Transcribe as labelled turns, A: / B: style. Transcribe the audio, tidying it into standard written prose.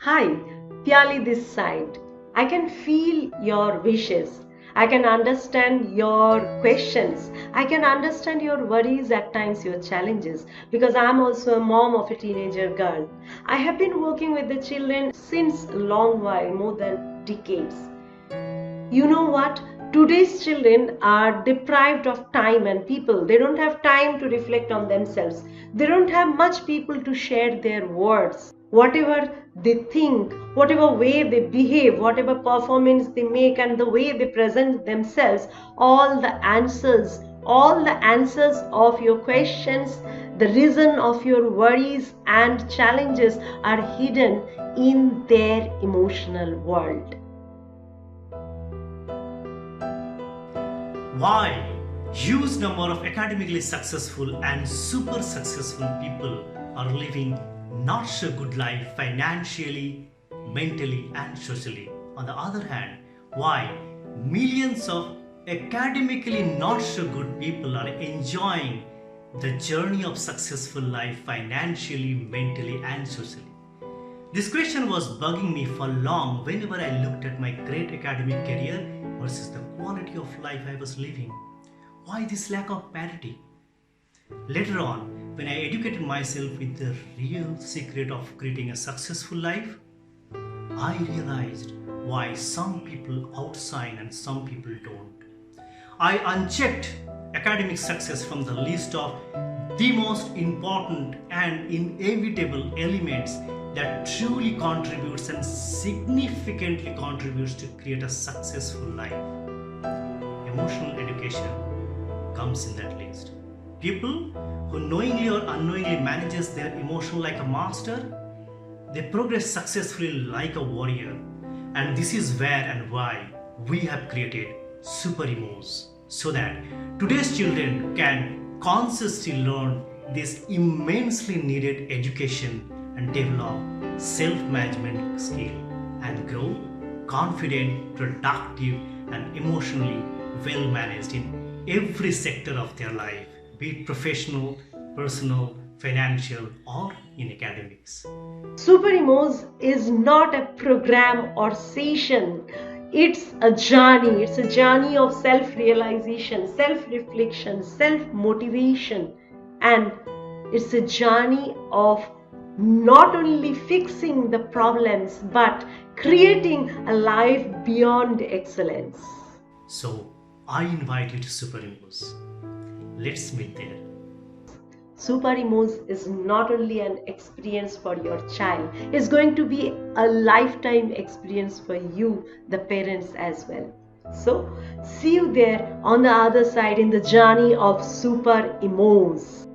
A: Hi, Pyali this side. I can feel your wishes. I can understand your questions. I can understand your worries, at times your challenges, because I'm also a mom of a teenager girl. I have been working with the children since a long while, more than decades. You know what? Today's children are deprived of time and people. They don't have time to reflect on themselves. They don't have much people to share their words. Whatever they think, whatever way they behave, whatever performance they make, and the way they present themselves, all the answers of your questions, the reason of your worries and challenges are hidden in their emotional world.
B: Why huge number of academically successful and super successful people are living not so good life financially, mentally and socially. On the other hand, why millions of academically not so good people are enjoying the journey of successful life financially, mentally and socially. This question was bugging me for long whenever I looked at my great academic career versus the quality of life I was living. Why this lack of parity? Later on, when I educated myself with the real secret of creating a successful life, I realized why some people outshine and some people don't. I unchecked academic success from the list of the most important and inevitable elements that truly contributes and significantly contributes to create a successful life. Emotional education comes in that list. People who knowingly or unknowingly manages their emotion like a master, they progress successfully like a warrior. And this is where and why we have created Super Emoz, so that today's children can consciously learn this immensely needed education and develop self-management skill and grow confident, productive and emotionally well managed in every sector of their life, be it professional, personal, financial or in academics.
A: Super Emoz is not a program or session. It's a journey. It's a journey of self-realization, self-reflection, self-motivation, and it's a journey of not only fixing the problems but creating a life beyond excellence.
B: So I invite you to Super Emoz. Let's meet there.
A: Super Emoz is not only an experience for your child, it's going to be a lifetime experience for you, the parents as well. So, see you there on the other side in the journey of Super Emoz.